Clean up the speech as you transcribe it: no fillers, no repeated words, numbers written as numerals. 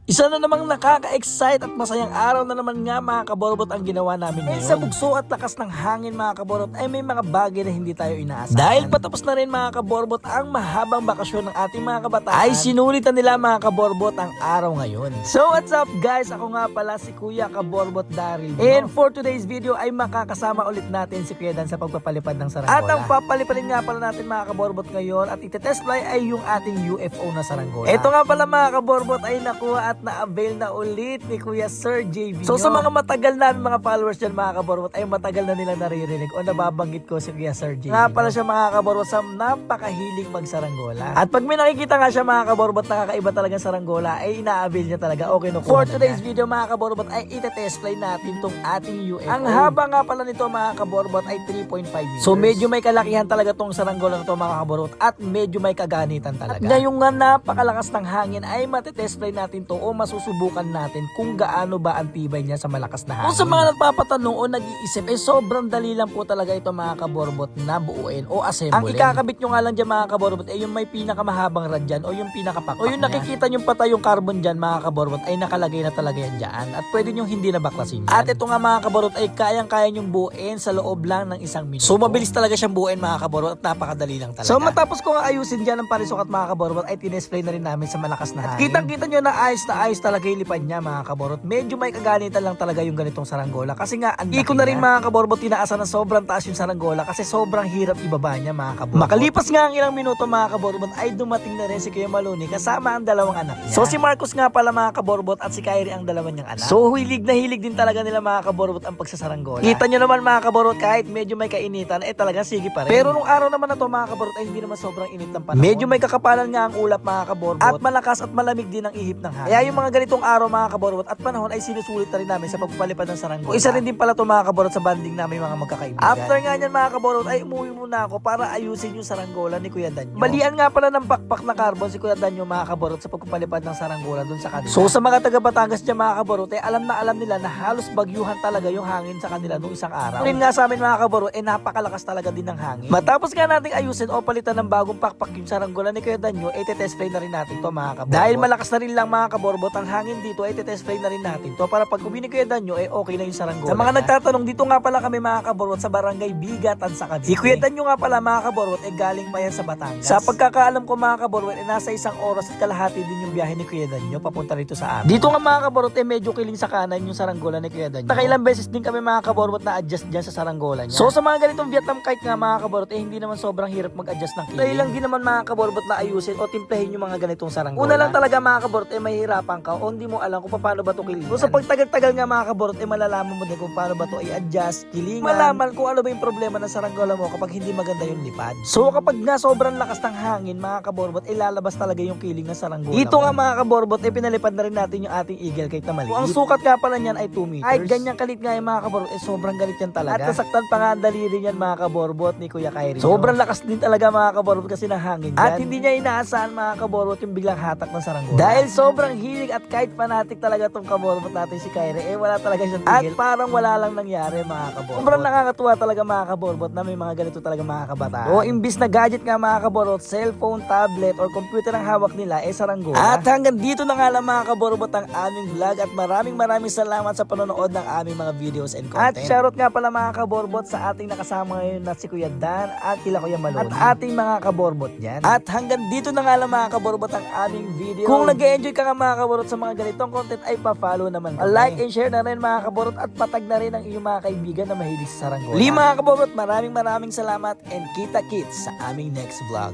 Isa na namang nakaka-excite at masayang araw na naman nga mga kaborbot ang ginawa namin ngayon. Sa bugso at lakas ng hangin mga kaborbot ay may mga bagay na hindi tayo inaasahan. Dahil patapos na rin mga kaborbot ang mahabang bakasyon ng ating mga kabataan, ay sinulitan nila mga kaborbot ang araw ngayon. So what's up guys? Ako nga pala si Kuya Kaborbot Daryl. And for today's video ay makakasama ulit natin si Kuya Dan sa pagpapalipad ng saranggola. At ang papalipadin nga pala natin mga kaborbot ngayon at itetest fly ay yung ating UFO na saranggola. Ito nga pala mga kaborbot ay nakuha at na-avail na ulit ni Kuya Sir JV. So sa mga matagal namin mga followers dyan mga kaborbot ay matagal na nila naririnig o nababanggit ko si Kuya Sir JV. Nga pala siya mga kaborbot sa napakahilig magsaranggola. At pag may nakikita nga siya mga kaborbot nakakaiba talaga saranggola ay ina-avail niya talaga. Okay no. For today's video mga kaborbot ay itetest fly natin tong ating UFO. Ang haba nga pala nito mga kaborbot ay 3.5 meters. So medyo may kalakihan talaga tong saranggola nito mga kaborbot at medyo may kaganitan talaga. At ngayong nga napakalakas ng hangin ay matetest fly natin to o masusubukan natin kung gaano ba ang tibay niya sa malakas na hangin. Kung sa mga nagpapatanong o nag-iisip, sobrang dali lang po talaga ito mga kaborbot na buuin o assemble. Ang ikakabit nyo nga lang dyan mga kaborbot ay yung may pinakamahabang rad dyan o yung pinakapakpak o yung nakikita nyo patay yung carbon dyan mga kaborbot ay nakalagay na talaga yan dyan at pwede nyo hindi na baklasin yan. At ito nga mga kaborbot ay kayang-kaya nyong buuin sa loob lang ng isang minuto. So mabilis talaga siyang buuin mga kaborbot at napakadali lang talaga. So matapos ko nga ayusin dyan ang parisok at mga kaborbot ay tinesplay na rin namin sa malakas na hangin. Kitang-kita nyo na ayos talaga yung lipad niya mga kaborbot. Medyo may kaganitan lang talaga yung ganitong saranggola kasi nga hindi ko na rin mga kaborbot tinaasan na sobrang taas yung saranggola kasi sobrang hirap ibaba niya mga kaborbot. Makalipas nga ang ilang minuto mga kaborbot ay dumating na rin si Kuya Maluni kasama ang dalawang anak niya. So si Marcos nga pala mga kaborbot at si Kyrie ang dalawa niyang anak. So hilig na hilig din talaga nila mga kaborbot ang pagsasaranggola. Kita nyo naman mga kaborbot kahit medyo may kainitan talagang sige pa rin. Pero nung araw naman na to mga kaborbot ay hindi naman sobrang init ng panahon. Medyo may kakapalan nga ang ulap mga kaborbot at malakas at malamig din ang ihip ng hangin. Kaya yung mga ganitong araw mga kaborbot at panahon ay sinusulit na rin namin sa pagpapalipad ng saranggola. Isa rin din pala to mga kaborbot sa banding namin mga magkakaibigan. After nga nyan mga kaborbot ay umuwi muna ako para ayusin yung saranggola ni Kuya Danyo. Balian nga pala ng pakpak na carbon si Kuya Danyo mga kaborbot sa pagpapalipad ng saranggola dun sa kanila. So sa mga taga Batangas dyan mga kaborbot ay alam na alam nila na halos bagyuhan talaga yung hangin sa kanila nung isang araw. Rin nga sa amin mga kaborbot ay napakalakas talaga din ng hangin. Matapos nga nating ayusin o palitan ng bagong pakpak yung saranggola ni Kuya Danyo ay test fly na rin natin to mga kaborbot. Dahil malakas na rin lang mga kaborbot ang hangin dito ay test fly na rin natin to para pag uwi ni Kuya Danyo ay okay na yung saranggola. Sa mga nagtatanong dito nga pala kami mga kaborbot sa barangay Bigatan sa Cavite. Si Kuya Danyo nga pala mga kaborbot ay galing pa yan sa Batangas. Sa pagkakaalam ko mga kaborbot ay nasa 1 oras at kalahati din yung biyahe ni Kuya Danyo papunta rito sa amin. Dito nga mga kaborbot ay medyo kiling sa kanan yung saranggola ni Kuya Danyo. Nakailang beses din kami mga kaborbot na adjust dyan sa saranggola niya. So sa mga ganitong Vietnam kite nga mga kaborbot ay hindi naman sobrang hirap mag-adjust ng kiling. Dahil lang din naman mga kaborbot na ayusin o timplahin yung mga ganitong saranggola. Una lang talaga mga kaborbot ay mahihirapan ka o hindi mo alam kung paano ba ito kilingan. So sa pagtagal-tagal nga mga kaborbot ay malalaman mo din kung paano ba ito i-adjust, kilingan. Malaman kung ano ba yung problema ng saranggola mo kapag hindi maganda yung lipad. So kapag nga sobrang lakas ng hangin mga kaborbot ay lalabas talaga yung kiling ng saranggola. Ito nga mga kaborbot ay pinalipad na rin natin yung ating eagle kite na maliit. Kung ang sukat nga pala niyan ay 2 meters. Ay ganyan kalit nga yung mga kaborbot ay sobrang galit yan talaga. At nasaktan pa nga ang daliri niyan mga kaborbot ni Kuya Kyrie. Sobrang lakas din talaga mga kaborbot kasi ng hangin yan. At hindi niya inaasahan mga kaborbot yung biglang hatak ng saranggola. Dahil sobrang hilig at kite fanatic talaga tong kaborbot natin si Kyrie wala talaga siyang tigil. At parang wala lang nangyari mga kaborbot. Sobrang nakakatuwa talaga mga kaborbot na may mga ganito talaga mga kabataan. O imbis na gadget nga mga kaborbot, cellphone, tablet or computer ang hawak nila saranggola. At hanggang dito na nga lang mga kaborbot ang aming vlog at maraming salamat sa panonood ng aming mga videos and content. At shoutout nga pala mga kaborbot sa ating nakasama ngayon na si Kuya Dan at kila Kuya Maloni at ating mga kaborbot dyan. At hanggang dito na nga lang mga kaborbot ang aming video. Kung nag-enjoy ka nga mga kaborbot sa mga ganitong content ay pa-follow naman kami. Like and share na rin mga kaborbot at patag na rin ang iyong mga kaibigan na mahilig sa saranggola. Mga kaborbot, maraming salamat and kita-kits sa aming next vlog.